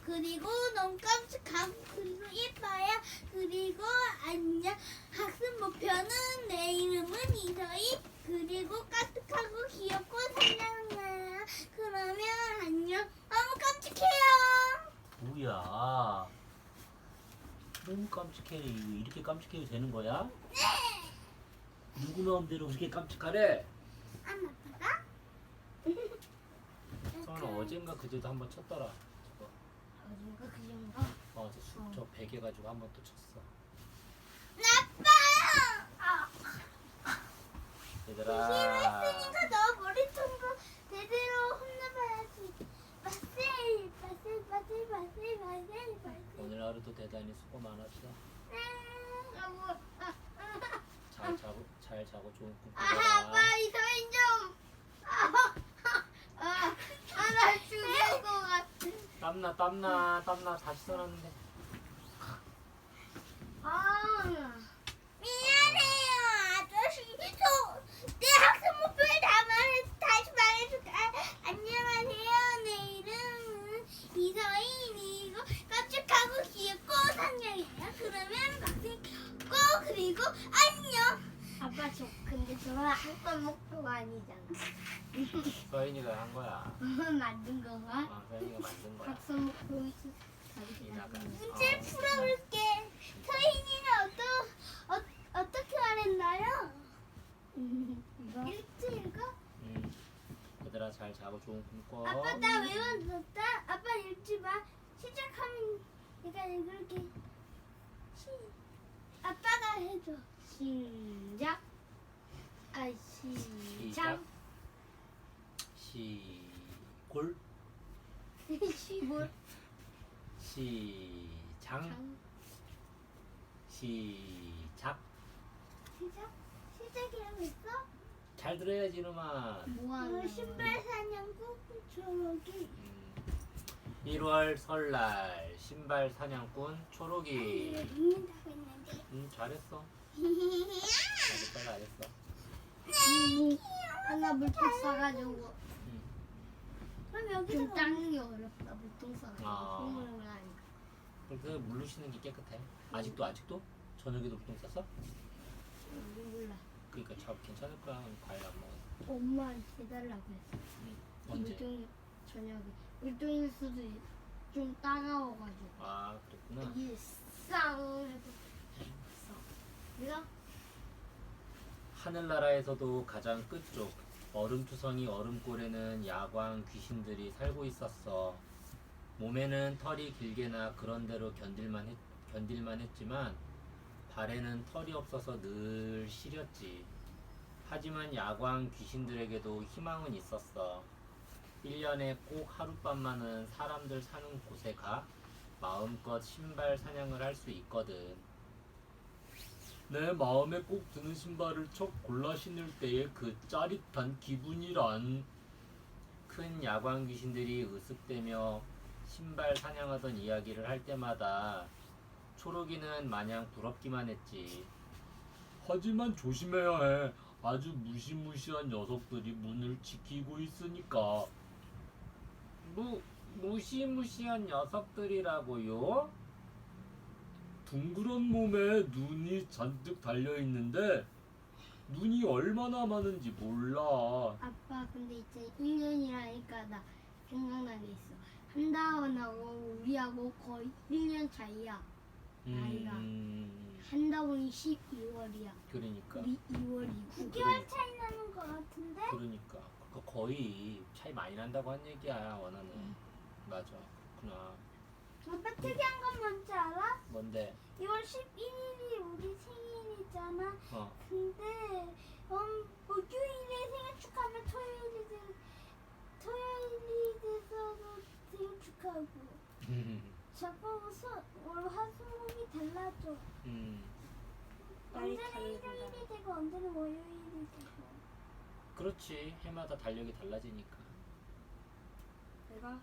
그리고 너무 깜찍하고 그리고 예뻐요. 그리고 안녕. 학습 목표는 내 이름은 이서희. 그리고 까뜩하고 귀엽고 상냥해요. 그러면 안녕. 너무 깜찍해요. 뭐야? 너무 깜찍해. 이렇게 깜찍해도 되는 거야? 네. 누구 마음대로 그렇게 깜찍하래? 안 아빠가? 서원아 어젠가 그제도 한번 쳤더라. 저거. 어딘가 그전가 저 베개 가지고 한번 또 쳤어. 나빠요. 얘들아. 힘했으니까 너 머리통도 제대로 혼나봐야지. 마셀. 오늘 하루도 대단히 수고 많았어. 잘 자고 좋은 꿈 꾸라. 아빠 이서인 좀. 나 죽일 것 같아. 땀나 다시 써놨는데. 미안해요, 아저씨. 내 학습 목표를 다시 말해줄게. 안녕하세요. 내 이름은 이서인이고 깜찍하고 귀엽고 상냥해요. 그러면 막생 고 그리고 안녕. 아빠 근데 저건 학습 목표가 아니잖아. 서인이가 한 거야. 만든 거가 서인이가 만든 거야. 학습 목표 이나가. 문제 풀어볼게. 서인이는 어떻게 말했나요? 이거 읽어? 얘들아 잘 자고 좋은 꿈 꿔. 아빠 나 외웠다. 아빠 읽지 마. 시작하면 내가 읽을게. 아빠가 해줘. 시작. 시작. 시골. 시골. 시장. 시작. 시작이라고 했어? 잘 들어야지 이놈아. 뭐하는 신발 사냥꾼 초록이. 1월 설날 신발 사냥꾼 초록이. 읽는다고 했는데. 잘했어. 잘했어. 하나 물통 싸가지고 그럼 좀 여기서 닦는 게 어렵다. 물통 싸가지고 아. 손으로 하니까. 그 물르시는 게 깨끗해. 아직도? 저녁에도 보통 쌌어? 몰라. 그러니까 참 괜찮을 거야. 과일 안 먹어. 엄마한테 해달라고 했어. 언제? 물통 저녁에 물통일 수도 좀 따가워가지고 아 그랬구나. 이게 쌍 해도 내가 하늘나라에서도 가장 끝쪽 얼음투성이 얼음골에는 야광 귀신들이 살고 있었어. 몸에는 털이 길게나 그런대로 견딜만 했지만 발에는 털이 없어서 늘 시렸지. 하지만 야광 귀신들에게도 희망은 있었어. 1년에 꼭 하룻밤만은 사람들 사는 곳에 가 마음껏 신발 사냥을 할 수 있거든. 내 마음에 꼭 드는 신발을 척 골라 신을 때의 그 짜릿한 기분이란. 큰 야광 귀신들이 으쓱대며 신발 사냥하던 이야기를 할 때마다 초록이는 마냥 부럽기만 했지. 하지만 조심해야 해. 아주 무시무시한 녀석들이 문을 지키고 있으니까. 무시무시한 녀석들이라고요? 둥그런 몸에 눈이 잔뜩 달려있는데 눈이 얼마나 많은지 몰라. 아빠 근데 이제 1년이라니까 나 생각난 게 있어. 한다원하고 우리하고 거의 1년 차이야. 나이가. 한다원이 12월이야. 그러니까 우리 2월이고 9개월 차이 나는 것 같은데? 그러니까 거의 차이 많이 난다고 한 얘기야 원하는. 맞아. 그렇구나. 아빠 특이한 건 뭔지 알아? 뭔데? 2월 11일이 우리 생일이잖아. 어. 근데 목요일에 생일 축하하면 토요일이 돼서도 생일 축하하고 자꾸 화수목이 달라져. 날이 언제는 다르구나. 일요일이 되고 언제는 월요일이 되고. 그렇지. 해마다 달력이 달라지니까. 내가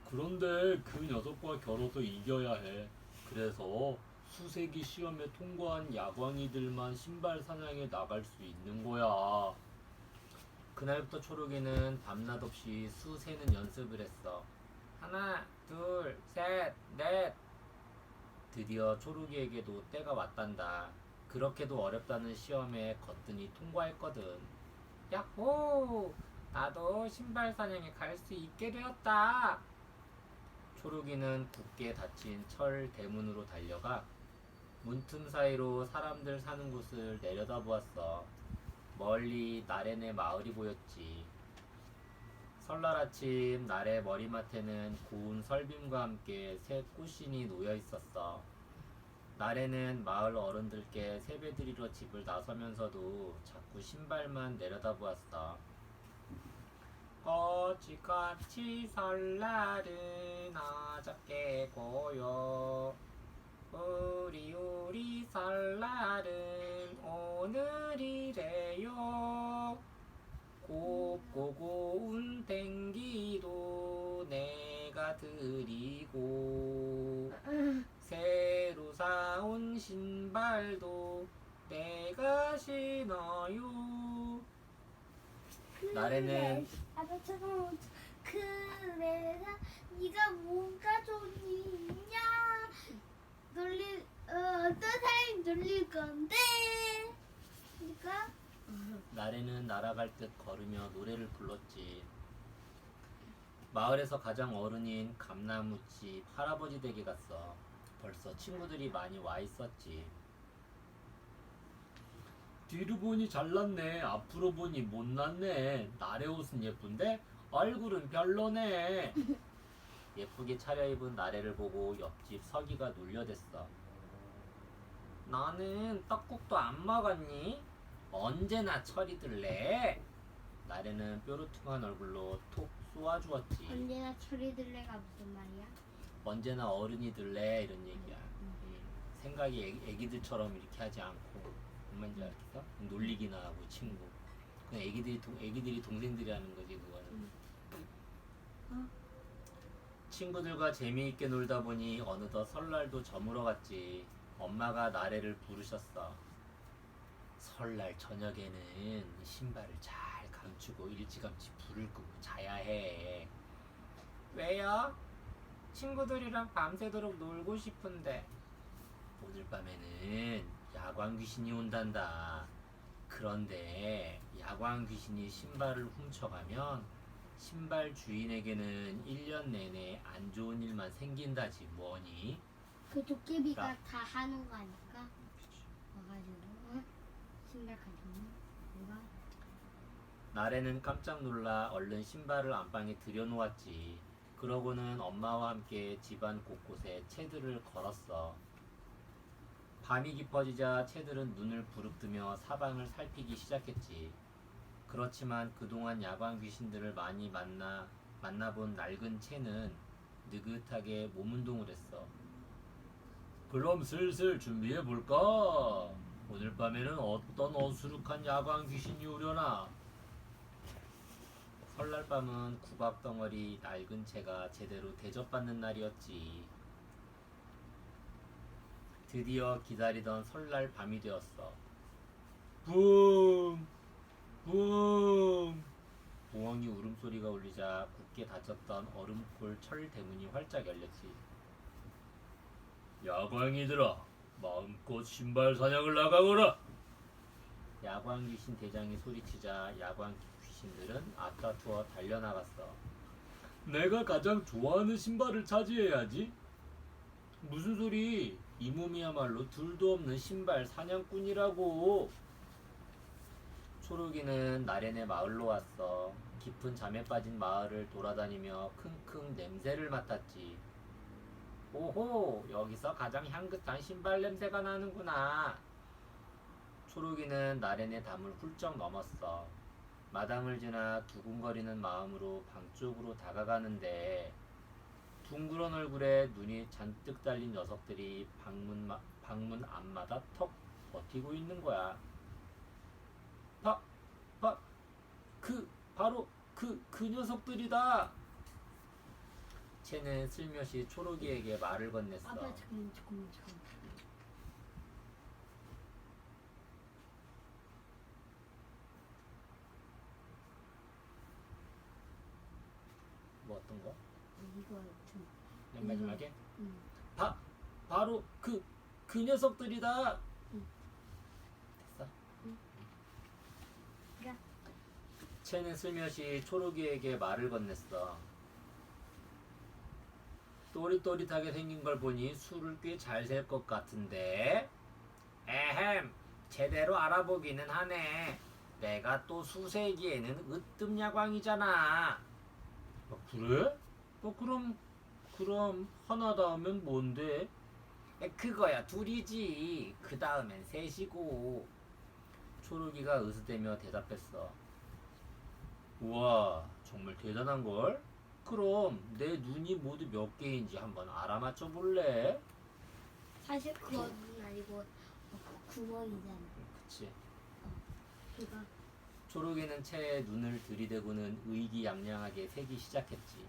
그런데 그 녀석과 겨뤄서 이겨야 해. 그래서 수세기 시험에 통과한 야광이들만 신발 사냥에 나갈 수 있는 거야. 그날부터 초록이는 밤낮 없이 수세는 연습을 했어. 하나, 둘, 셋, 넷. 드디어 초록이에게도 때가 왔단다. 그렇게도 어렵다는 시험에 거뜬히 통과했거든. 야호! 나도 신발 사냥에 갈 수 있게 되었다. 초록이는 굳게 닫힌 철 대문으로 달려가 문틈 사이로 사람들 사는 곳을 내려다보았어. 멀리 나레네 마을이 보였지. 설날 아침 나래 머리맡에는 고운 설빔과 함께 새 꽃신이 놓여 있었어. 나래는 마을 어른들께 세배드리러 집을 나서면서도 자꾸 신발만 내려다보았어. 거지같이 설날은 어저께 고요. 우리 설날은 오늘이래요. 곱고 고운 댕기도 내가 드리고 새로 사온 신발도 내가 신어요. 나래는 아빠 잠깐만. 그래서 네가 뭐가 좋냐? 어떤 사람이 놀릴 건데? 그러니까 나래는 날아갈 듯 걸으며 노래를 불렀지. 마을에서 가장 어른인 감나무집 할아버지 댁에 갔어. 벌써 친구들이 많이 와 있었지. 뒤로 보니 잘났네. 앞으로 보니 못났네. 나래 옷은 예쁜데 얼굴은 별로네. 예쁘게 차려입은 나래를 보고 옆집 서기가 놀려댔어. 너는 떡국도 안 먹었니? 언제나 철이 들래? 나래는 뾰루퉁한 얼굴로 톡 쏘아주었지. 언제나 철이 들래가 무슨 말이야? 언제나 어른이 들래 이런 얘기야. 생각이 애기들처럼 이렇게 하지 않고 뭔지 알겠어? 놀리기나 하고 친구. 그냥 애기들이 동생들이 하는 거지 그거는. 친구들과 재미있게 놀다 보니 어느덧 설날도 저물어 갔지. 엄마가 나래를 부르셨어. 설날 저녁에는 신발을 잘 감추고 일찌감치 불을 끄고 자야 해. 왜요? 친구들이랑 밤새도록 놀고 싶은데. 오늘 밤에는 야광 귀신이 온단다. 그런데 야광 귀신이 신발을 훔쳐가면 신발 주인에게는 1년 내내 안 좋은 일만 생긴다지 뭐니? 그 도깨비가 나- 다 하는 거 아닐까? 와가지고 신발 가지고 누가 나래는 깜짝 놀라 얼른 신발을 안방에 들여놓았지. 그러고는 엄마와 함께 집안 곳곳에 채들을 걸었어. 밤이 깊어지자 채들은 눈을 부릅뜨며 사방을 살피기 시작했지. 그렇지만 그동안 야광 귀신들을 많이 만나본 낡은 채는 느긋하게 몸운동을 했어. 그럼 슬슬 준비해볼까? 오늘 밤에는 어떤 어수룩한 야광 귀신이 오려나? 설날 밤은 구박덩어리 낡은 채가 제대로 대접받는 날이었지. 드디어 기다리던 설날 밤이 되었어. 붕! 붕! 봉황이 울음소리가 울리자 굳게 닫혔던 얼음골 철 대문이 활짝 열렸지. 야광이들아, 마음껏 신발 사냥을 나가거라! 야광 귀신 대장이 소리치자 야광 귀신들은 앞다투어 달려나갔어. 내가 가장 좋아하는 신발을 차지해야지. 무슨 소리? 이 몸이야말로 둘도 없는 신발 사냥꾼이라고. 초록이는 나래네 마을로 왔어. 깊은 잠에 빠진 마을을 돌아다니며 킁킁 냄새를 맡았지. 오호, 여기서 가장 향긋한 신발 냄새가 나는구나. 초록이는 나래네 담을 훌쩍 넘었어. 마당을 지나 두근거리는 마음으로 방 쪽으로 다가가는데 둥그런 얼굴에 눈이 잔뜩 달린 녀석들이 방문 앞마다 턱 버티고 있는 거야. 바로 그 녀석들이다. 채는 슬며시 초록이에게 말을 건넸어. 아빠 잠깐만. 뭐 어떤 거? 이거 좀. 맨 마지막에 응. 바로 그 녀석들이다. 응. 됐어? 응. 야. 채는 슬며시 초록이에게 말을 건넸어. 또릿또릿하게 생긴 걸 보니 술을 꽤 잘 셀 것 같은데. 에헴, 제대로 알아보기는 하네. 내가 또 수세기에는 으뜸 야광이잖아. 그래? 그럼 하나 다음엔 뭔데? 그거야 둘이지. 그 다음엔 셋이고. 초록이가 으스대며 대답했어. 우와, 정말 대단한걸? 그럼 내 눈이 모두 몇 개인지 한번 알아맞혀 볼래? 사실 그건 아니고 구멍이잖아. 그치. 그거. 초록이는 채에 눈을 들이대고는 의기양양하게 세기 시작했지.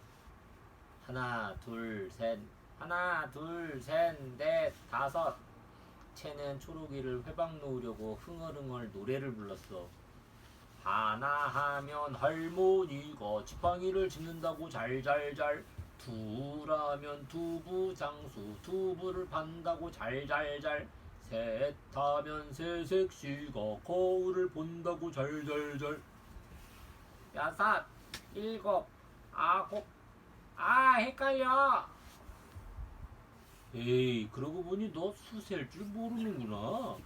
하나, 둘, 셋, 넷, 다섯. 채는 초록이를 회방 놓으려고 흥얼흥얼 노래를 불렀어. 하나 하면 할머니가 지팡이를 짚는다고 잘잘잘. 둘하면 두부 장수 두부를 판다고 잘잘잘. 셋 하면 새색시가 거울을 본다고 잘잘잘. 여섯, 일곱, 아홉. 헷갈려. 에이, 그러고 보니 너 수셀 줄 모르는구나.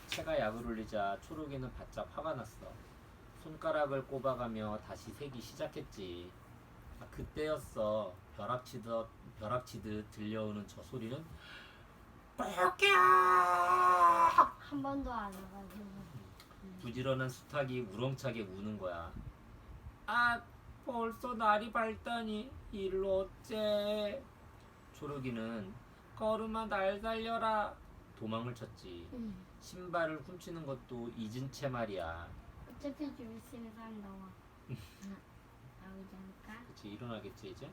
채가 약을 올리자 초록이는 바짝 화가 났어. 손가락을 꼽아가며 다시 세기 시작했지. 그때였어. 벼락치듯 들려오는 저 소리는 뽀끼야! 한 번도 안 와가지고. 부지런한 수탉이 우렁차게 우는 거야. 벌써 날이 밝다니 일로 어째. 초록이는 걸음아 날 살려라 도망을 쳤지. 응. 신발을 훔치는 것도 잊은 채 말이야. 어차피 좀 있으면 사람 나와. 나오지 않을까? 그치, 일어나겠지 이제.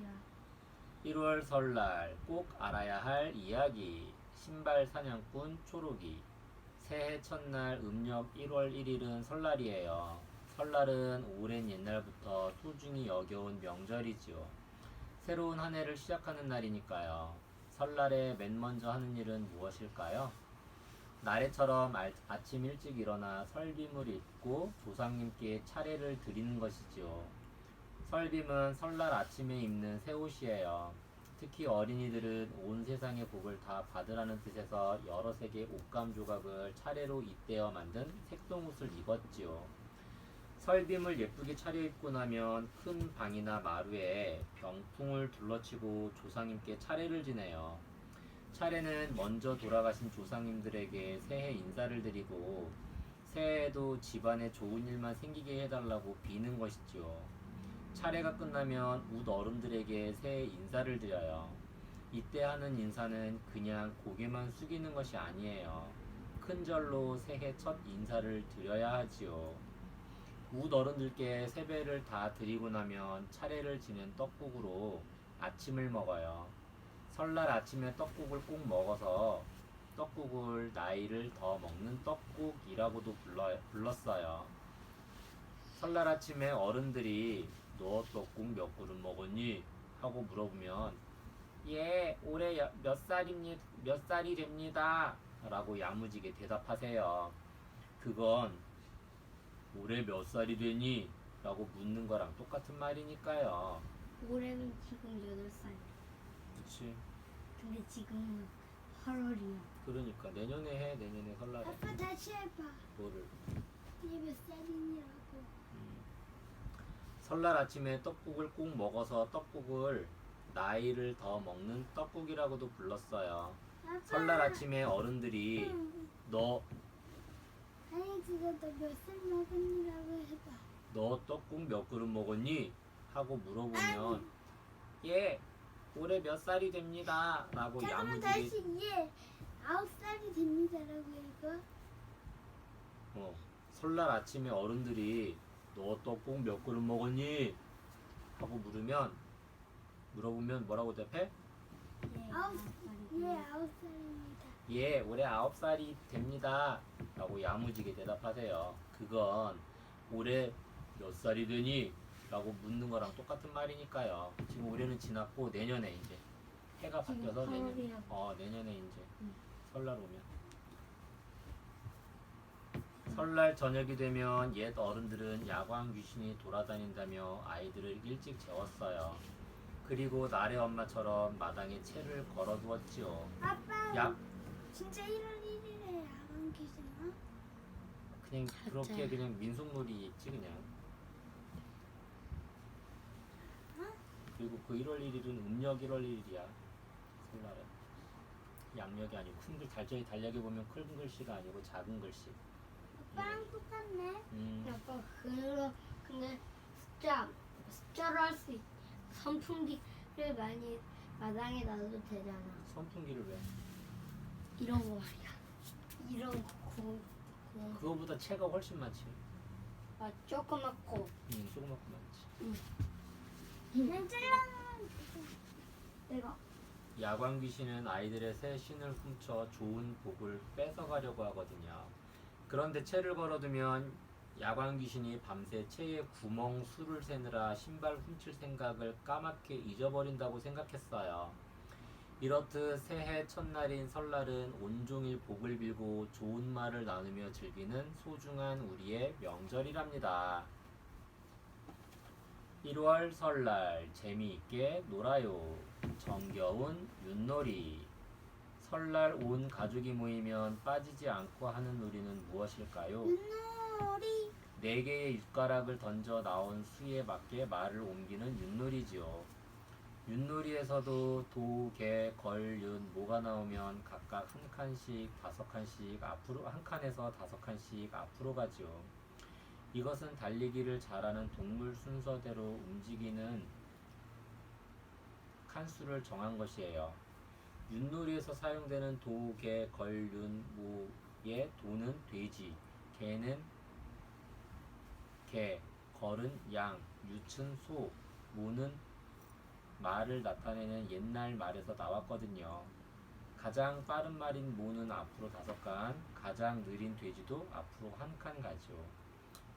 야. 1월 설날 꼭 알아야 할 이야기. 신발 사냥꾼 초록이. 새해 첫날 음력 1월 1일은 설날이에요. 설날은 오랜 옛날부터 소중히 여겨온 명절이지요. 새로운 한 해를 시작하는 날이니까요. 설날에 맨 먼저 하는 일은 무엇일까요? 나래처럼 아침 일찍 일어나 설빔을 입고 조상님께 차례를 드리는 것이지요. 설빔은 설날 아침에 입는 새 옷이에요. 특히 어린이들은 온 세상의 복을 다 받으라는 뜻에서 여러 색의 옷감 조각을 차례로 잇대어 만든 색동옷을 입었지요. 설빔을 예쁘게 차려입고 나면 큰 방이나 마루에 병풍을 둘러치고 조상님께 차례를 지내요. 차례는 먼저 돌아가신 조상님들에게 새해 인사를 드리고 새해에도 집안에 좋은 일만 생기게 해달라고 비는 것이지요. 차례가 끝나면 웃 어른들에게 새해 인사를 드려요. 이때 하는 인사는 그냥 고개만 숙이는 것이 아니에요. 큰 절로 새해 첫 인사를 드려야 하지요. 웃 어른들께 세배를 다 드리고 나면 차례를 지낸 떡국으로 아침을 먹어요. 설날 아침에 떡국을 꼭 먹어서 떡국을 나이를 더 먹는 떡국이라고도 불렀어요. 설날 아침에 어른들이 너 떡국 몇 그릇 먹었니? 하고 물어보면 예, 올해 몇 살이 됩니다. 라고 야무지게 대답하세요. 그건 올해 몇 살이 되니? 라고 묻는 거랑 똑같은 말이니까요. 올해는 지금 8살. 그치. 근데 지금은 8월이야. 그러니까 내년에 해. 내년에 설날에. 아빠 다시 해봐. 뭐를? 얘 몇 살이냐고. 설날 아침에 떡국을 꼭 먹어서 떡국을 나이를 더 먹는 떡국이라고도 불렀어요. 아빠. 설날 아침에 어른들이 응. 너 아니 지금 너 몇 살 먹었니라고 해봐. 떡국 몇 그릇 먹었니? 하고 물어보면 예, 올해 몇 살이 됩니다. 라고 잠깐만 야무지게 다시 얘 9살이 됩니다라고 읽어. 설날 아침에 어른들이 너 떡국 몇 그릇 먹었니? 하고 물어보면 뭐라고 대답해? 아홉, 얘 9살입니다. 예, 올해 9살이 됩니다. 라고 야무지게 대답하세요. 그건 올해 몇 살이 되니? 라고 묻는 거랑 똑같은 말이니까요. 지금 올해는 지났고 내년에 이제 해가 지금 바뀌어서 팔월이라고. 내년에 이제 응. 설날 오면 설날 저녁이 되면 옛 어른들은 야광 귀신이 돌아다닌다며 아이들을 일찍 재웠어요. 그리고 날의 엄마처럼 마당에 채를 걸어두었지요. 아빠 야, 진짜 1월 1일에 야간 귀신아? 그냥 그렇게 진짜요? 그냥 민속놀이 있지 그냥. 어? 그리고 그 1월 1일은 음력 1월 1일이야. 설날은 양력이 아니고 달력에 보면 큰 글씨가 아니고 작은 글씨. 아빠랑 똑같네. 아빠 근데 숫자로 할 수 있. 선풍기를 많이 마당에 놔도 되잖아. 선풍기를 왜? 이런 거 말이야. 이런 공 그거보다 채가 훨씬 많지. 조그맣고. 조그맣고 많지. 그냥 잘라놓으면 되지. 내가 야광 귀신은 아이들의 새 신을 훔쳐 좋은 복을 뺏어가려고 하거든요. 그런데 채를 걸어두면 야광 귀신이 밤새 채에 구멍 수를 세느라 신발 훔칠 생각을 까맣게 잊어버린다고 생각했어요. 이렇듯 새해 첫날인 설날은 온종일 복을 빌고 좋은 말을 나누며 즐기는 소중한 우리의 명절이랍니다. 1월 설날 재미있게 놀아요. 정겨운 윷놀이. 설날 온 가족이 모이면 빠지지 않고 하는 놀이는 무엇일까요? 윷놀이. 4개의 윷가락을 던져 나온 수에 맞게 말을 옮기는 윷놀이지요. 윷놀이에서도 도, 개, 걸, 윷, 모가 나오면 각각 한 칸씩 5칸씩 앞으로 한 칸에서 5칸씩 앞으로 가지요. 이것은 달리기를 잘하는 동물 순서대로 움직이는 칸수를 정한 것이에요. 윷놀이에서 사용되는 도, 개, 걸, 윷, 모의 도는 돼지, 개는 개, 걸은 양, 윷은 소, 모는 말을 나타내는 옛날 말에서 나왔거든요. 가장 빠른 말인 모는 앞으로 5칸, 가장 느린 돼지도 앞으로 1칸 가죠.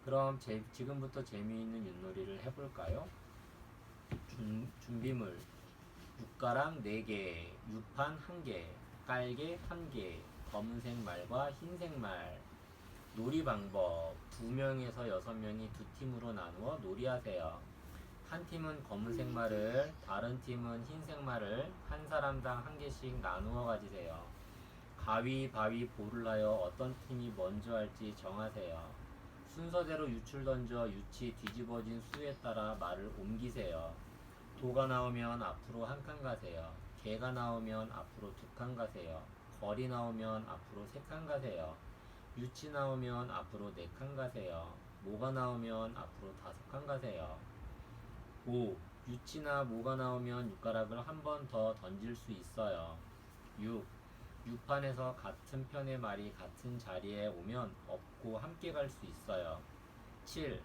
그럼 지금부터 재미있는 윷놀이를 해볼까요? 준비물 윷가락 4개, 유판 1개, 깔개 1개, 검은색 말과 흰색 말. 놀이 방법 2명에서 6명이 2팀으로 나누어 놀이하세요. 한 팀은 검은색 말을, 다른 팀은 흰색 말을 한 사람당 1개씩 나누어 가지세요. 가위바위보를 하여 어떤 팀이 먼저 할지 정하세요. 순서대로 윷을 던져 윷이 뒤집어진 수에 따라 말을 옮기세요. 도가 나오면 앞으로 1칸 가세요. 개가 나오면 앞으로 2칸 가세요. 걸이 나오면 앞으로 3칸 가세요. 윷이 나오면 앞으로 4칸 가세요. 모가 나오면 앞으로 5칸 가세요. 5. 윷이나 모가 나오면 윷가락을 한 번 더 던질 수 있어요. 6. 유판에서 같은 편의 말이 같은 자리에 오면 업고 함께 갈 수 있어요. 7.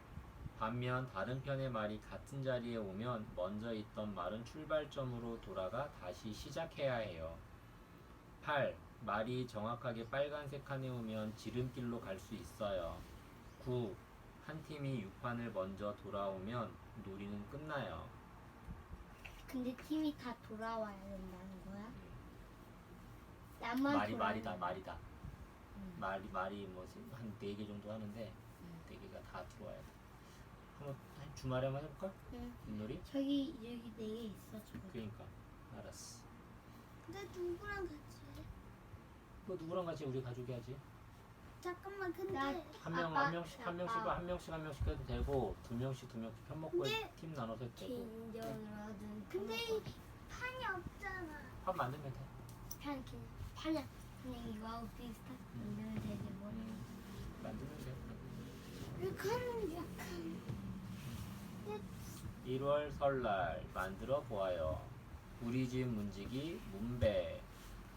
반면 다른 편의 말이 같은 자리에 오면 먼저 있던 말은 출발점으로 돌아가 다시 시작해야 해요. 8. 말이 정확하게 빨간색 칸에 오면 지름길로 갈 수 있어요. 9. 한 팀이 6판을 먼저 돌아오면 놀이는 끝나요. 근데 팀이 다 돌아와야 된다는 거야? 나만 말이다. 응. 말이 뭐 한 4개 정도 하는데 4개가 다 들어와야 돼. 한번 주말에 한번 해볼까? 응. 윷놀이? 저기 여기 4개 있어 저거. 그러니까 알았어. 근데 누구랑 같이 해? 뭐 누구랑 같이 우리 가족이 하지? 잠깐만 근데 나- 한 명씩 해도 되고 2명씩 편먹고 근데- 팀 나눠서 해도 되고 긴장을 하든 근데 이 판이 없잖아. 밥 만들면 돼. 그냥 이거하고 비슷한 만들면 되지 뭐. 만들면 돼. 약간 약간 1월 설날 만들어 보아요. 우리 집 문지기 문배.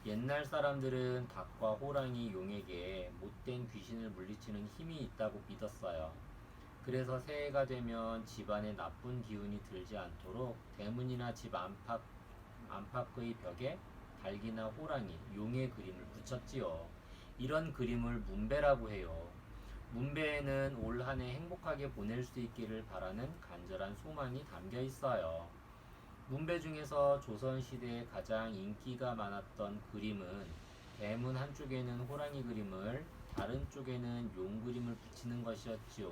옛날 사람들은 닭과 호랑이, 용에게 못된 귀신을 물리치는 힘이 있다고 믿었어요. 그래서 새해가 되면 집안에 나쁜 기운이 들지 않도록 대문이나 집 안팎의 벽에 닭이나 호랑이, 용의 그림을 붙였지요. 이런 그림을 문배라고 해요. 문배에는 올 한 해 행복하게 보낼 수 있기를 바라는 간절한 소망이 담겨 있어요. 문배 중에서 조선시대에 가장 인기가 많았던 그림은 대문 한쪽에는 호랑이 그림을 다른 쪽에는 용 그림을 붙이는 것이었지요.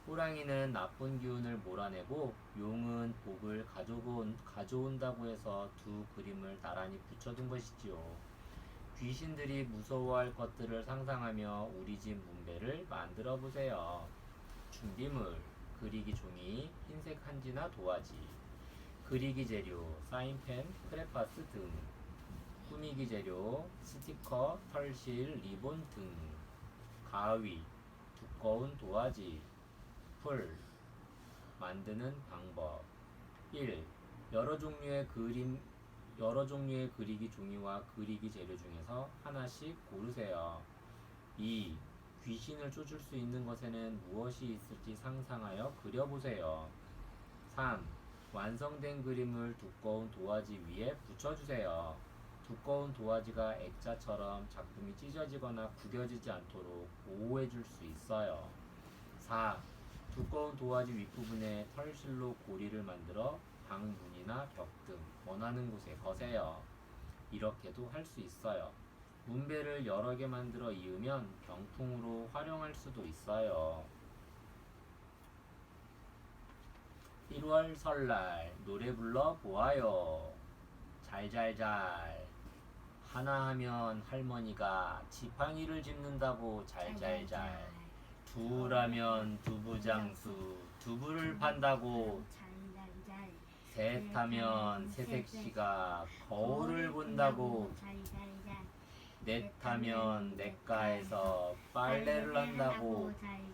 호랑이는 나쁜 기운을 몰아내고 용은 복을 가져온다고 해서 두 그림을 나란히 붙여둔 것이지요. 귀신들이 무서워할 것들을 상상하며 우리 집 문배를 만들어 보세요. 준비물, 그리기 종이, 흰색 한지나 도화지, 그리기 재료, 사인펜, 크레파스 등, 꾸미기 재료, 스티커, 털실, 리본 등, 가위, 두꺼운 도화지, 풀, 만드는 방법. 1. 여러 종류의 그리기 종이와 그리기 재료 중에서 하나씩 고르세요. 2. 귀신을 쫓을 수 있는 것에는 무엇이 있을지 상상하여 그려보세요. 3. 완성된 그림을 두꺼운 도화지 위에 붙여주세요. 두꺼운 도화지가 액자처럼 작품이 찢어지거나 구겨지지 않도록 보호해줄 수 있어요. 4. 두꺼운 도화지 윗부분에 털실로 고리를 만들어 방 문이나 벽 등 원하는 곳에 거세요. 이렇게도 할 수 있어요. 문배를 여러 개 만들어 이으면 병풍으로 활용할 수도 있어요. 1월 설날 노래 불러 보아요. 잘잘잘. 하나 하면 할머니가 지팡이를 짚는다고 잘잘잘. 두라면 두부장수 두부를 판다고. 잘잘잘. 셋 하면 새색시가 거울을 본다고. 잘잘잘. 넷 하면 냇가에서 빨래를 한다고. 잘잘잘.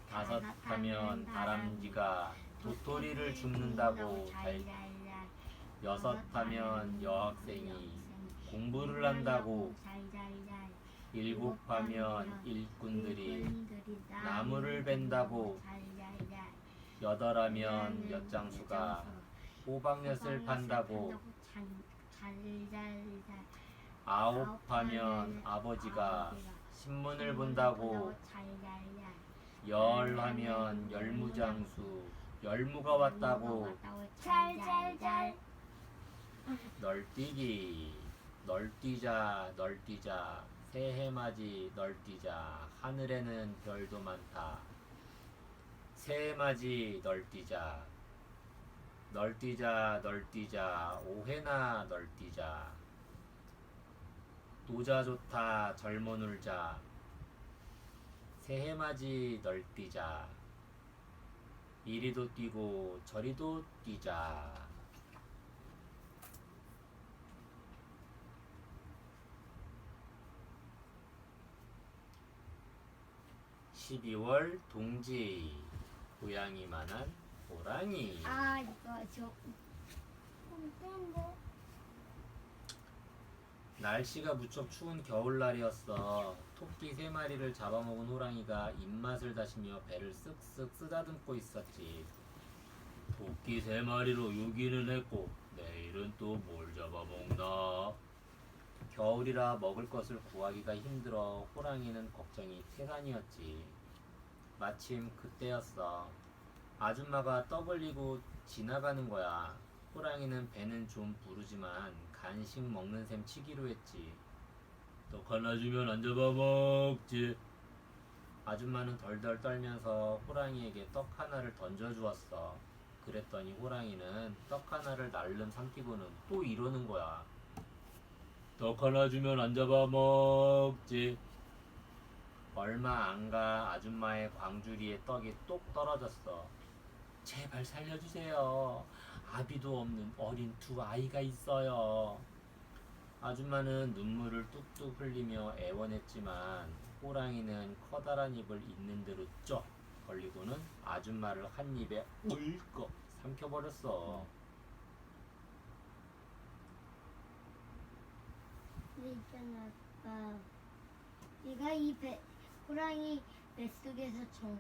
다섯 하면 다람쥐가 도토리를 줍는다고. 잘잘잘. 여섯 하면 여학생이 공부를 한다고. 잘잘잘. 일곱 하면 일꾼들이 나무를 벤다고. 잘잘잘. 여덟 하면 엿장수가 호박엿을 판다고. 잘잘잘. 아홉 하면 아버지가 신문을 본다고. 잘잘잘. 열 하면 열무장수 열무가 왔다고. 잘잘잘. 널뛰기 널뛰자 널뛰자 새해맞이 널뛰자 하늘에는 별도 많다. 새해맞이 널뛰자 널뛰자 널뛰자 오해나 널뛰자. 노자 좋다 젊어 놀자 새해맞이 널뛰자. 이리도 뛰고 저리도 뛰자. 12월 동지 고양이만한 호랑이. 아 이거 저 근데 날씨가 무척 추운 겨울날이었어. 토끼 3마리를 잡아먹은 호랑이가 입맛을 다시며 배를 쓱쓱 쓰다듬고 있었지. 토끼 3마리로 유기는 했고 내일은 또 뭘 잡아먹나? 겨울이라 먹을 것을 구하기가 힘들어 호랑이는 걱정이 태산이었지. 마침 그때였어. 아줌마가 떠벌리고 지나가는 거야. 호랑이는 배는 좀 부르지만 간식 먹는 셈 치기로 했지. 떡 하나 주면 안 잡아먹지. 아줌마는 덜덜 떨면서 호랑이에게 떡 하나를 던져주었어. 그랬더니 호랑이는 떡 하나를 날름 삼키고는 또 이러는 거야. 떡 하나 주면 안 잡아먹지. 얼마 안 가 아줌마의 광주리에 떡이 똑 떨어졌어. 제발 살려주세요. 아비도 없는 어린 2아이가 있어요. 아줌마는 눈물을 뚝뚝 흘리며 애원했지만 호랑이는 커다란 입을 있는 대로 쩍 벌리고는 아줌마를 한 입에 물꺽 삼켜버렸어. 근데 있잖아 아빠 얘가 이 배 호랑이 뱃속에서 좀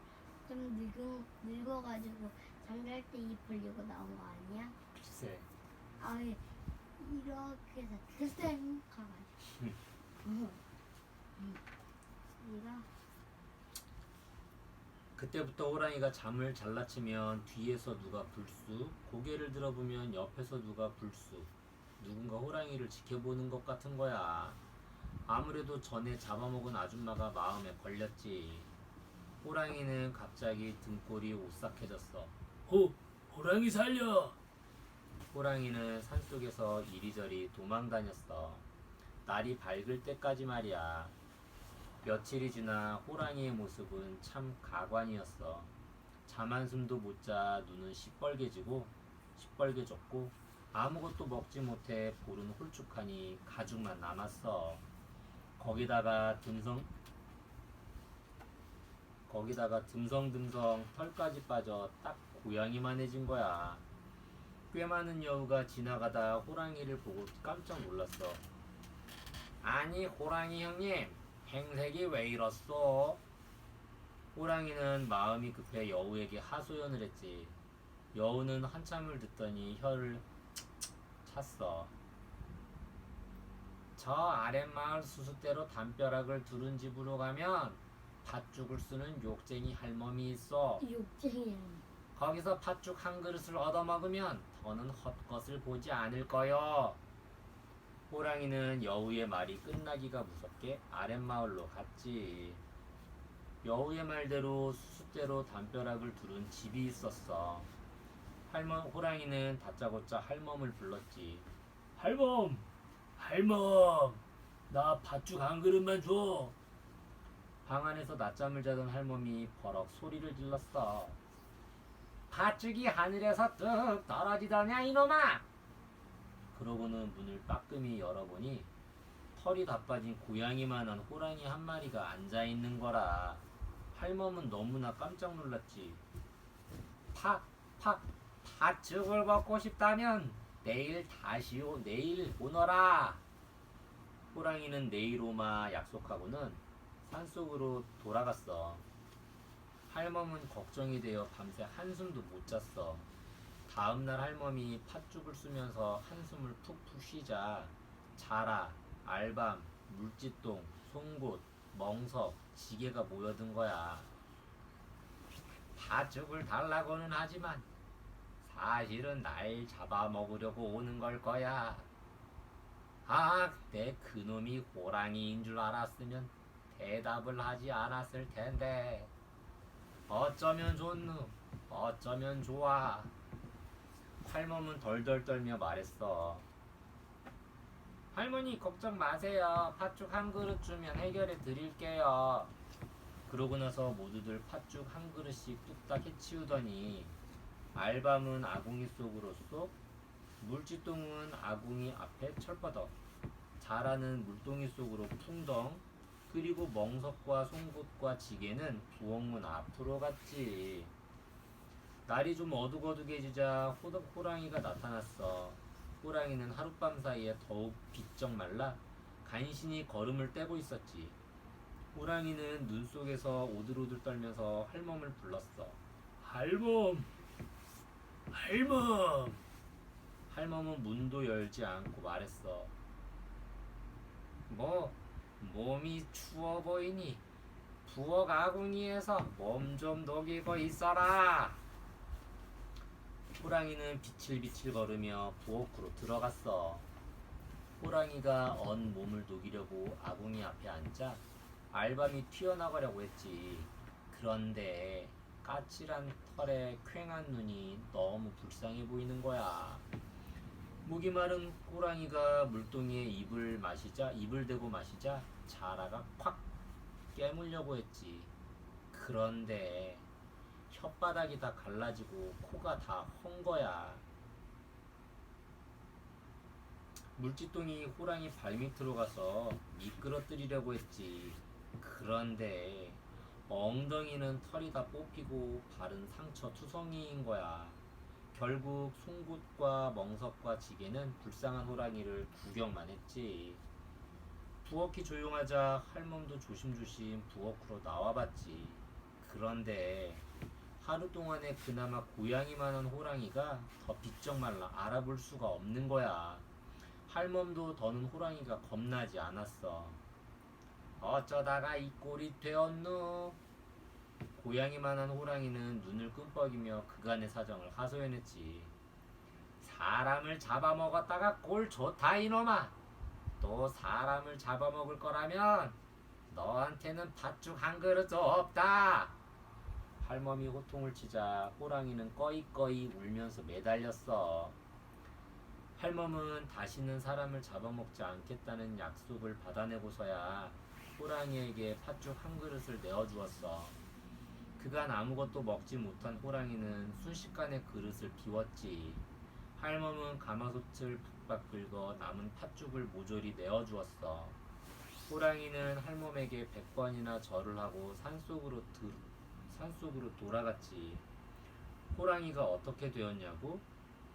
늙어가지고 잠잘 때 입 벌리고 나온 거 아니야? 글쎄. 아예 이렇게 해서 드쌩 가가지고 얘가 그때부터 호랑이가 잠을 잘라치면 뒤에서 누가 불쑥, 고개를 들어보면 옆에서 누가 불쑥, 누군가 호랑이를 지켜보는 것 같은 거야. 아무래도 전에 잡아먹은 아줌마가 마음에 걸렸지. 호랑이는 갑자기 등골이 오싹해졌어. 호랑이 살려! 호랑이는 산속에서 이리저리 도망다녔어. 날이 밝을 때까지 말이야. 며칠이 지나 호랑이의 모습은 참 가관이었어. 잠 한숨도 못 자 눈은 시뻘개졌고 아무것도 먹지 못해 볼은 홀쭉하니 가죽만 남았어. 거기다가 듬성듬성 털까지 빠져 딱 고양이만해진 거야. 꽤 많은 여우가 지나가다 호랑이를 보고 깜짝 놀랐어. 아니 호랑이 형님, 행색이 왜 이렇소? 호랑이는 마음이 급해 여우에게 하소연을 했지. 여우는 한참을 듣더니 혀를 찼어. 저 아랫마을 수수대로 담벼락을 두른 집으로 가면 팥죽을 쓰는 욕쟁이 할멈이 있어. 욕쟁이야. 거기서 팥죽 한 그릇을 얻어먹으면 더는 헛것을 보지 않을 거요. 호랑이는 여우의 말이 끝나기가 무섭게 아랫마을로 갔지. 여우의 말대로 수숫대로 담벼락을 두른 집이 있었어. 호랑이는 다짜고짜 할멈을 불렀지. 할멈! 나 팥죽 한 그릇만 줘. 방 안에서 낮잠을 자던 할멈이 버럭 소리를 질렀어. 팥죽이 하늘에서 뚝 떨어지더냐 이놈아! 그러고는 문을 빠끔히 열어보니 털이 다 빠진 고양이만한 호랑이 한 마리가 앉아있는 거라. 할멈은 너무나 깜짝 놀랐지. 팥죽을 먹고 싶다면 내일 오너라. 호랑이는 내일 오마 약속하고는 산속으로 돌아갔어. 할멈은 걱정이 되어 밤새 한숨도 못 잤어. 다음날 할멈이 팥죽을 쓰면서 한숨을 푹푹 쉬자 자라, 알밤, 물지똥, 송곳, 멍석, 지게가 모여든 거야. 팥죽을 달라고는 하지만 사실은 날 잡아먹으려고 오는 걸 거야. 내 그놈이 호랑이인 줄 알았으면 대답을 하지 않았을 텐데. 어쩌면 좋노? 어쩌면 좋아? 할멈은 덜덜 떨며 말했어. 할머니 걱정 마세요. 팥죽 한 그릇 주면 해결해 드릴게요. 그러고 나서 모두들 팥죽 한 그릇씩 뚝딱 해치우더니 알밤은 아궁이 속으로 쏙, 물지똥은 아궁이 앞에 철버덕, 자라는 물동이 속으로 풍덩, 그리고 멍석과 송곳과 지게는 부엌문 앞으로 갔지. 날이 좀 어둑어둑해지자 호랑이가 나타났어. 호랑이는 하룻밤 사이에 더욱 비쩍 말라 간신히 걸음을 떼고 있었지. 호랑이는 눈 속에서 오들오들 떨면서 할멈을 불렀어. 할멈! 할멈은 문도 열지 않고 말했어. 몸이 추워 보이니 부엌 아궁이에서 몸 좀 녹이고 있어라. 호랑이는 비칠비칠 걸으며 부엌으로 들어갔어. 호랑이가 언 몸을 녹이려고 아궁이 앞에 앉자 알밤이 튀어나가려고 했지. 그런데 까칠한 털에 퀭한 눈이 너무 불쌍해 보이는 거야. 목이 마른 호랑이가 물동이에 입을 대고 마시자 자라가 콱 깨물려고 했지. 그런데 혓바닥이 다 갈라지고 코가 다 헝 거야. 물지똥이 호랑이 발밑으로 가서 미끄러뜨리려고 했지. 그런데 엉덩이는 털이 다 뽑히고 발은 상처 투성이인 거야. 결국 송곳과 멍석과 지게는 불쌍한 호랑이를 구경만 했지. 부엌이 조용하자 할멈도 조심조심 부엌으로 나와봤지. 그런데 하루 동안에 그나마 고양이만한 호랑이가 더 비쩍 말라 알아볼 수가 없는 거야. 할멈도 더는 호랑이가 겁나지 않았어. 어쩌다가 이 꼴이 되었노? 고양이만한 호랑이는 눈을 끔뻑이며 그간의 사정을 하소연했지. 사람을 잡아먹었다가 꼴 좋다 이놈아. 또 사람을 잡아먹을 거라면 너한테는 팥죽 한 그릇도 없다. 할멈이 호통을 치자 호랑이는 꺼이꺼이 울면서 매달렸어. 할멈은 다시는 사람을 잡아먹지 않겠다는 약속을 받아내고서야 호랑이에게 팥죽 한 그릇을 내어주었어. 그간 아무것도 먹지 못한 호랑이는 순식간에 그릇을 비웠지. 할멈은 가마솥을 북박 긁어 남은 팥죽을 모조리 내어주었어. 호랑이는 할멈에게 100번이나 절을 하고 산속으로 돌아갔지. 호랑이가 어떻게 되었냐고?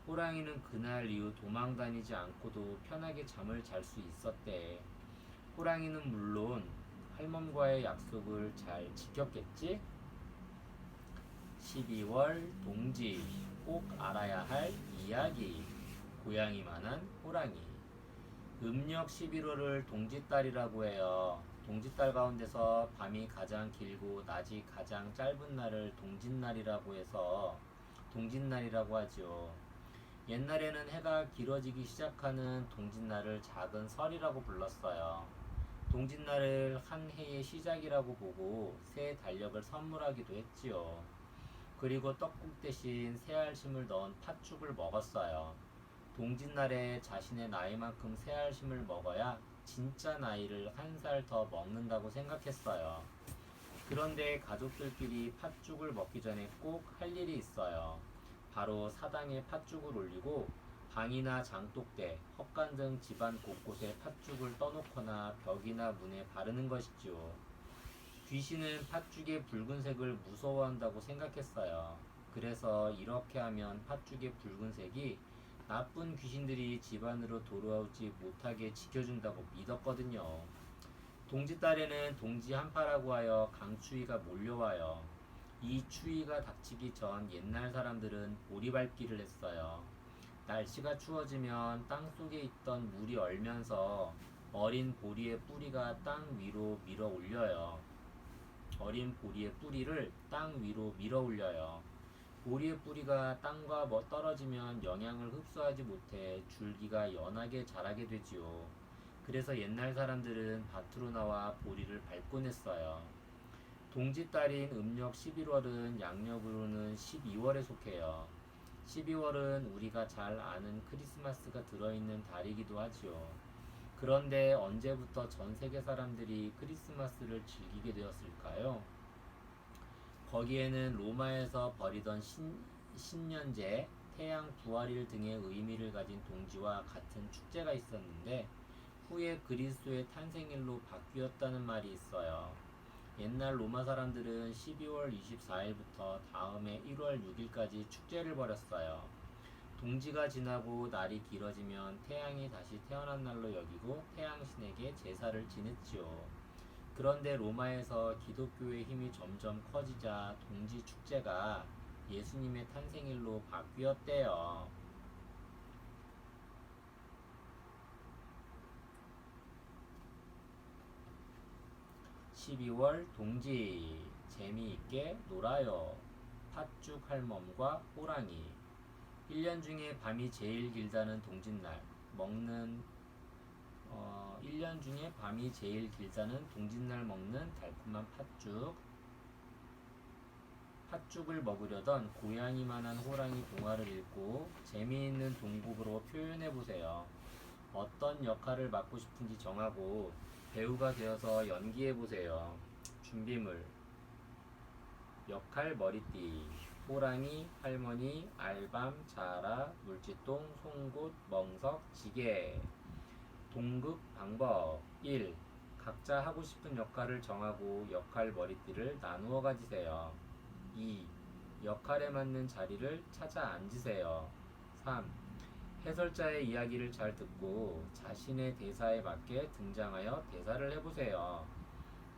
호랑이는 그날 이후 도망 다니지 않고도 편하게 잠을 잘 수 있었대. 호랑이는 물론 할멈과의 약속을 잘 지켰겠지? 12월 동지 꼭 알아야 할 이야기. 고양이만한 호랑이. 음력 11월을 동짓달이라고 해요. 동짓달 가운데서 밤이 가장 길고 낮이 가장 짧은 날을 동짓날이라고 해서 동짓날이라고 하죠. 옛날에는 해가 길어지기 시작하는 동짓날을 작은 설이라고 불렀어요. 동짓날을 한 해의 시작이라고 보고 새 달력을 선물하기도 했지요. 그리고 떡국 대신 새알심을 넣은 팥죽을 먹었어요. 동짓날에 자신의 나이만큼 새알심을 먹어야 진짜 나이를 한 살 더 먹는다고 생각했어요. 그런데 가족들끼리 팥죽을 먹기 전에 꼭 할 일이 있어요. 바로 사당에 팥죽을 올리고 방이나 장독대, 헛간 등 집안 곳곳에 팥죽을 떠놓거나 벽이나 문에 바르는 것이지요. 귀신은 팥죽의 붉은색을 무서워한다고 생각했어요. 그래서 이렇게 하면 팥죽의 붉은색이 나쁜 귀신들이 집안으로 돌아오지 못하게 지켜준다고 믿었거든요. 동짓달에는 동지 한파라고 하여 강추위가 몰려와요. 이 추위가 닥치기 전 옛날 사람들은 보리 밟기를 했어요. 날씨가 추워지면 땅 속에 있던 물이 얼면서 어린 보리의 뿌리가 땅 위로 밀어 올려요. 어린 보리의 뿌리를 땅 위로 밀어 올려요. 보리의 뿌리가 땅과 떨어지면 영양을 흡수하지 못해 줄기가 연하게 자라게 되지요. 그래서 옛날 사람들은 밭으로 나와 보리를 밟곤 했어요. 동짓달인 음력 11월은 양력으로는 12월에 속해요. 12월은 우리가 잘 아는 크리스마스가 들어있는 달이기도 하지요. 그런데 언제부터 전 세계 사람들이 크리스마스를 즐기게 되었을까요? 거기에는 로마에서 벌이던 신년제, 태양 부활일 등의 의미를 가진 동지와 같은 축제가 있었는데 후에 그리스도의 탄생일로 바뀌었다는 말이 있어요. 옛날 로마 사람들은 12월 24일부터 다음해 1월 6일까지 축제를 벌였어요. 동지가 지나고 날이 길어지면 태양이 다시 태어난 날로 여기고 태양신에게 제사를 지냈지요. 그런데 로마에서 기독교의 힘이 점점 커지자 동지 축제가 예수님의 탄생일로 바뀌었대요. 12월 동지 재미있게 놀아요. 팥죽 할멈과 호랑이. 1년 중에 밤이 제일 길다는 동짓날 1년 중에 밤이 제일 길다는 동짓날 먹는 달콤한 팥죽을 먹으려던 고양이만한 호랑이 동화를 읽고 재미있는 동국으로 표현해보세요. 어떤 역할을 맡고 싶은지 정하고 배우가 되어서 연기해보세요. 준비물 역할 머리띠 호랑이, 할머니, 알밤, 자라, 물지똥, 송곳, 멍석, 지게. 동극 방법 1. 각자 하고 싶은 역할을 정하고 역할 머리띠를 나누어 가지세요. 2. 역할에 맞는 자리를 찾아 앉으세요. 3. 해설자의 이야기를 잘 듣고 자신의 대사에 맞게 등장하여 대사를 해보세요.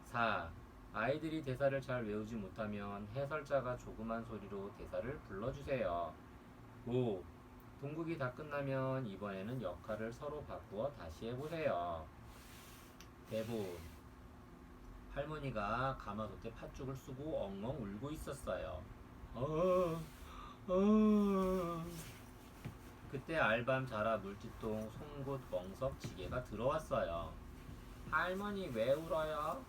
4. 아이들이 대사를 잘 외우지 못하면 해설자가 조그만 소리로 대사를 불러주세요. 5. 동국이 다 끝나면 이번에는 역할을 서로 바꾸어 다시 해보세요. 대본 할머니가 가마솥에 팥죽을 쓰고 엉엉 울고 있었어요. 그때 알밤, 자라, 물지똥, 송곳, 멍석, 지게가 들어왔어요. 할머니 왜 울어요?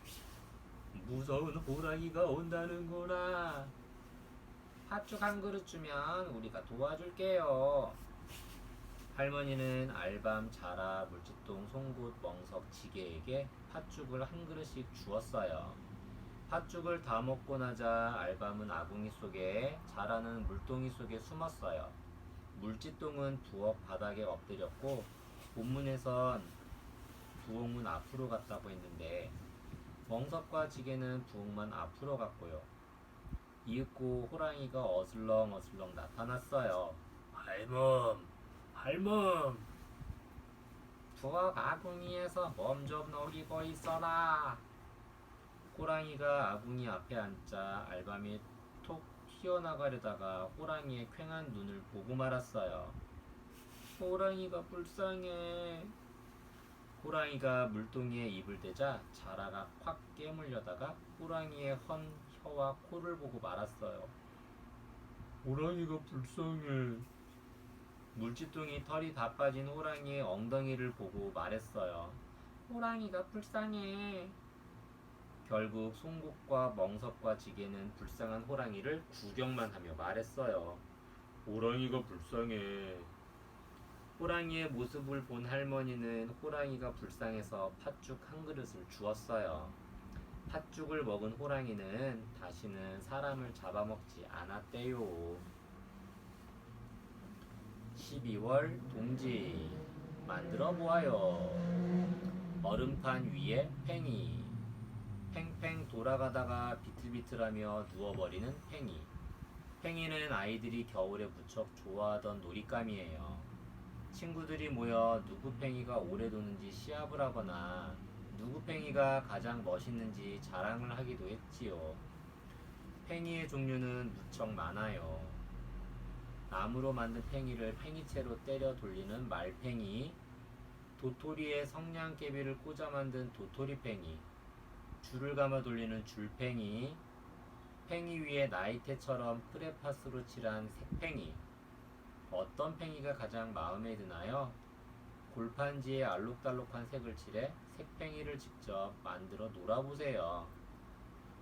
무서운 호랑이가 온다는구나. 팥죽 한 그릇 주면 우리가 도와줄게요. 할머니는 알밤, 자라, 물지똥, 송곳, 멍석, 지게에게 팥죽을 한 그릇씩 주었어요. 팥죽을 다 먹고 나자 알밤은 아궁이 속에, 자라는 물동이 속에 숨었어요. 물지똥은 부엌 바닥에 엎드렸고 본문에선 부엌문 앞으로 갔다고 했는데 멍석과 지게는 부엌만 앞으로 갔고요. 이윽고 호랑이가 어슬렁어슬렁 나타났어요. 할멈, 부엌 아궁이에서 몸 좀 녹이고 있어라. 호랑이가 아궁이 앞에 앉자 알밤이 톡 튀어나가려다가 호랑이의 퀭한 눈을 보고 말았어요. 호랑이가 불쌍해. 호랑이가 물동이에 입을 대자 자라가 확 깨물려다가 호랑이의 헌 혀와 코를 보고 말았어요. 호랑이가 불쌍해. 물지똥이 털이 다 빠진 호랑이의 엉덩이를 보고 말했어요. 호랑이가 불쌍해. 결국 송곳과 멍석과 지게는 불쌍한 호랑이를 구경만 하며 말했어요. 호랑이가 불쌍해. 호랑이의 모습을 본 할머니는 호랑이가 불쌍해서 팥죽 한 그릇을 주었어요. 팥죽을 먹은 호랑이는 다시는 사람을 잡아먹지 않았대요. 12월 동지 만들어 보아요. 얼음판 위에 팽이. 팽팽 돌아가다가 비틀비틀하며 누워버리는 팽이. 팽이는 아이들이 겨울에 무척 좋아하던 놀잇감이에요. 친구들이 모여 누구 팽이가 오래 도는지 시합을 하거나 누구 팽이가 가장 멋있는지 자랑을 하기도 했지요. 팽이의 종류는 무척 많아요. 나무로 만든 팽이를 팽이채로 때려 돌리는 말팽이, 도토리에 성냥개비를 꽂아 만든 도토리팽이, 줄을 감아 돌리는 줄팽이, 팽이 위에 나이테처럼 크레파스로 칠한 색팽이. 어떤 팽이가 가장 마음에 드나요? 골판지에 알록달록한 색을 칠해 색팽이를 직접 만들어 놀아보세요.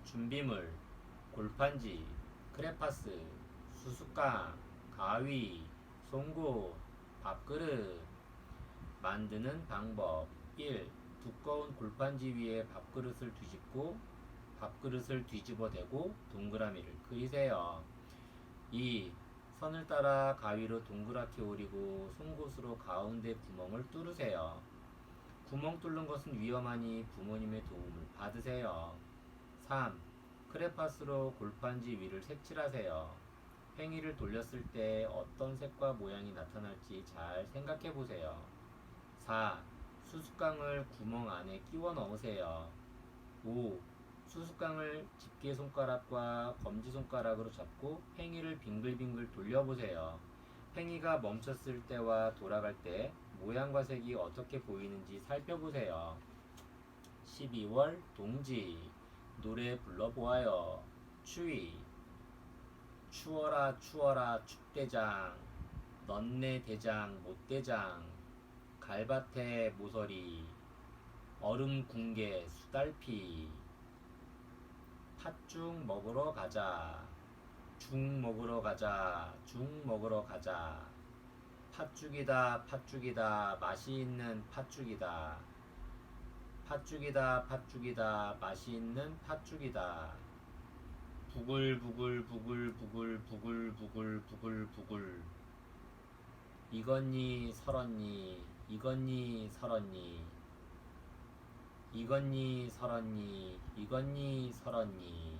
준비물, 골판지, 크레파스, 수수깡, 가위, 송곳, 밥그릇. 만드는 방법 1. 두꺼운 골판지 위에 밥그릇을 뒤집고 밥그릇을 뒤집어 대고 동그라미를 그리세요. 2. 선을 따라 가위로 동그랗게 오리고 송곳으로 가운데 구멍을 뚫으세요. 구멍 뚫는 것은 위험하니 부모님의 도움을 받으세요. 3. 크레파스로 골판지 위를 색칠하세요. 팽이를 돌렸을 때 어떤 색과 모양이 나타날지 잘 생각해 보세요. 4. 수수깡을 구멍 안에 끼워 넣으세요. 5. 수수깡을 집게손가락과 검지손가락으로 잡고 팽이를 빙글빙글 돌려보세요. 팽이가 멈췄을 때와 돌아갈 때 모양과 색이 어떻게 보이는지 살펴보세요. 12월 동지 노래 불러보아요. 추위. 추워라 추워라 축대장, 넌내 대장 못대장, 갈밭에 모서리, 얼음 궁계 수달피. 팥죽 먹으러 가자. 죽 먹으러 가자. 죽 먹으러 가자. 팥죽이다 팥죽이다 맛이 있는 팥죽이다. 팥죽이다 팥죽이다 맛이 있는 팥죽이다. 부글부글 부글부글 부글부글 부글부글. 이건니 설었니 이건니 설었니 이건니 설었니 이건니 설었니.